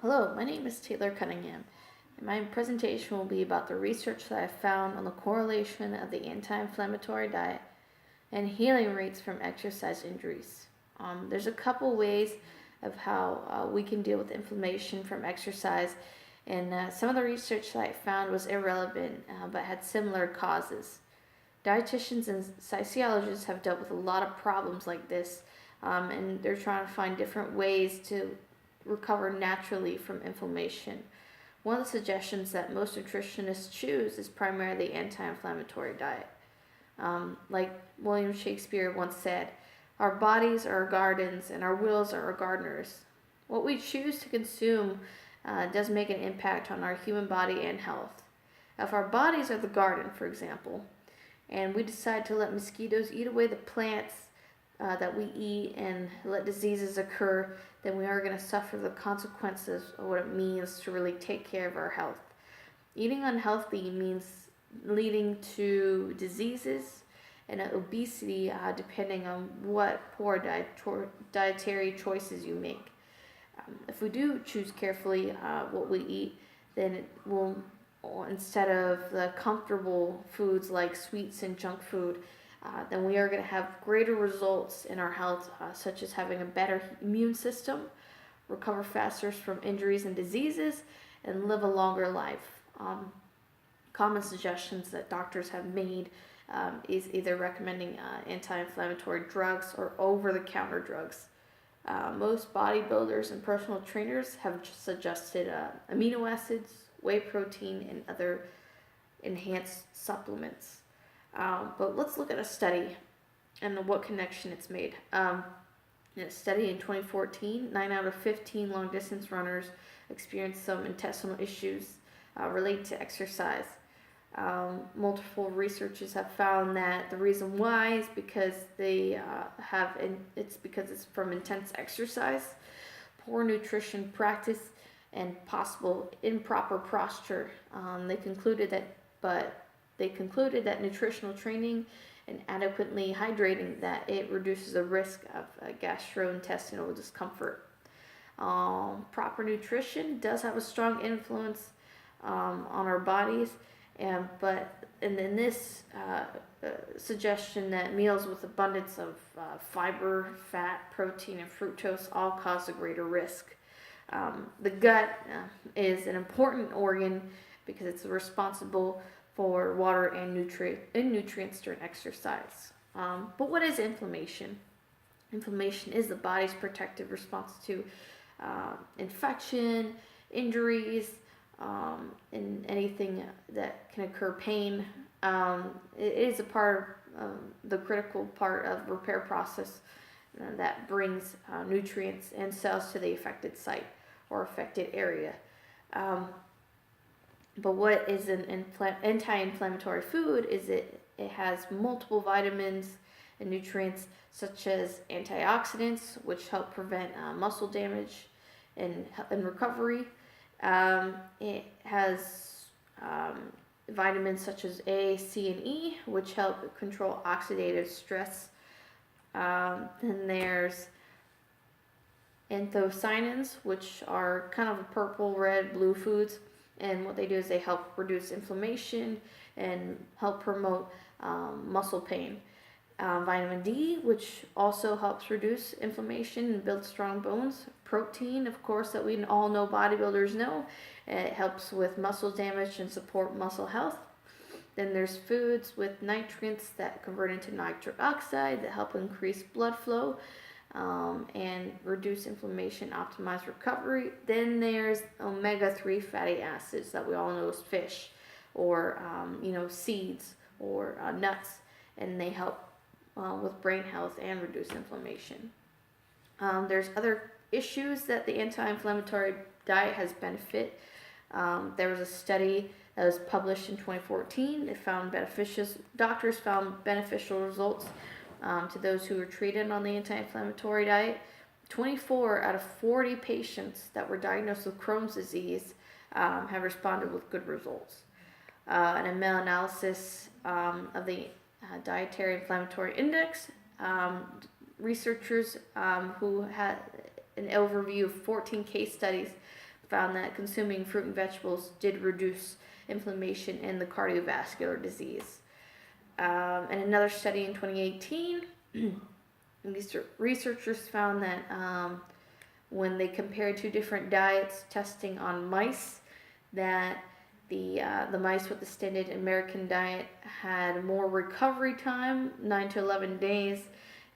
Hello, my name is Taylor Cunningham, and my presentation will be about the research that I found on the correlation of the anti-inflammatory diet and healing rates from exercise injuries. There's a couple ways of how we can deal with inflammation from exercise, and some of the research that I found was irrelevant but had similar causes. Dietitians and sociologists have dealt with a lot of problems like this, and they're trying to find different ways to recover naturally from inflammation. One of the suggestions that most nutritionists choose is primarily the anti-inflammatory diet. Like William Shakespeare once said, our bodies are our gardens and our wills are our gardeners. What we choose to consume does make an impact on our human body and health. If our bodies are the garden, for example, and we decide to let mosquitoes eat away the plants that we eat and let diseases occur, then we are going to suffer the consequences of what it means to really take care of our health. Eating unhealthy means leading to diseases and obesity, depending on what poor dietary choices you make. If we do choose carefully what we eat, then it will, instead of the comfortable foods like sweets and junk food, then we are going to have greater results in our health, such as having a better immune system, recover faster from injuries and diseases, and live a longer life. Common suggestions that doctors have made is either recommending anti-inflammatory drugs or over-the-counter drugs. Most bodybuilders and personal trainers have suggested amino acids, whey protein, and other enhanced supplements. But let's look at a study and what connection it's made. In a study in 2014, 9 out of 15 long-distance runners experienced some intestinal issues related to exercise. Multiple researchers have found that the reason why is because it's because it's from intense exercise, poor nutrition practice, and possible improper posture. They concluded that nutritional training and adequately hydrating that it reduces the risk of gastrointestinal discomfort. Proper nutrition does have a strong influence on our bodies, and in this suggestion that meals with abundance of fiber, fat, protein, and fructose all cause a greater risk. The gut is an important organ because it's responsible for water and nutrients during exercise. But what is inflammation? Inflammation is the body's protective response to infection, injuries, and anything that can occur, pain. It is a part of the critical part of the repair process that brings nutrients and cells to the affected site or affected area. But what is an anti-inflammatory food is it has multiple vitamins and nutrients such as antioxidants, which help prevent muscle damage and recovery. It has vitamins such as A, C, and E, which help control oxidative stress. Then there's anthocyanins, which are kind of purple, red, blue foods. And what they do is they help reduce inflammation and help promote muscle pain. Vitamin D, which also helps reduce inflammation and build strong bones. Protein, of course, that we all know, bodybuilders know. It helps with muscle damage and support muscle health. Then there's foods with nutrients that convert into nitric oxide that help increase blood flow and reduce inflammation, optimize recovery. Then there's omega-3 fatty acids that we all know as fish or seeds or nuts, and they help with brain health and reduce inflammation. There's other issues that the anti-inflammatory diet has benefit. There was a study that was published in 2014. Doctors found beneficial results to those who were treated on the anti-inflammatory diet. 24 out of 40 patients that were diagnosed with Crohn's disease have responded with good results. In a meta-analysis of the dietary inflammatory index, researchers who had an overview of 14 case studies found that consuming fruit and vegetables did reduce inflammation in the cardiovascular disease. And another study in 2018, these researchers found that when they compared two different diets testing on mice, that the mice with the standard American diet had more recovery time, 9 to 11 days,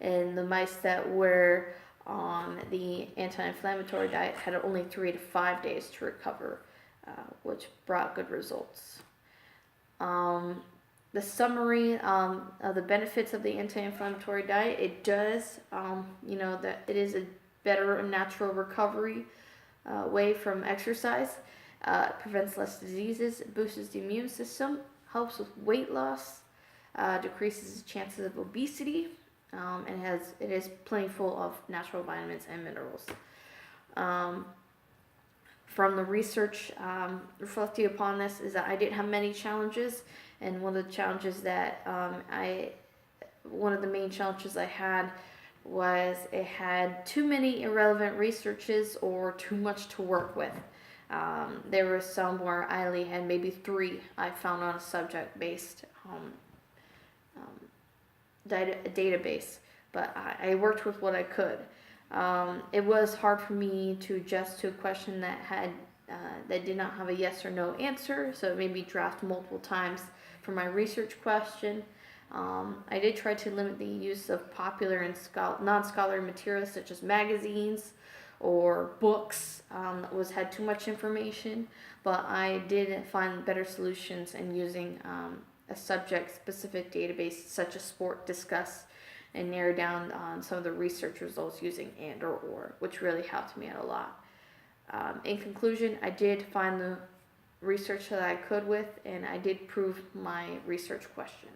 and the mice that were on the anti-inflammatory diet had only 3 to 5 days to recover, which brought good results. The summary of the benefits of the anti-inflammatory diet, it does, that it is a better natural recovery way from exercise. It prevents less diseases, it boosts the immune system, helps with weight loss, decreases the chances of obesity, and it is plentiful of natural vitamins and minerals. From the research reflecting upon this is that I didn't have many challenges, and one of the challenges that one of the main challenges I had was it had too many irrelevant researches or too much to work with. There were some where I only had maybe 3 I found on a subject-based database, but I worked with what I could. It was hard for me to adjust to a question that did not have a yes or no answer, so it made me draft multiple times for my research question. I did try to limit the use of popular and non-scholarly materials such as magazines or books that had too much information, but I did find better solutions in using a subject-specific database such as Sport Discuss, and narrow down on some of the research results using and or, which really helped me out a lot. In conclusion, I did find the research that I could with, and I did prove my research question.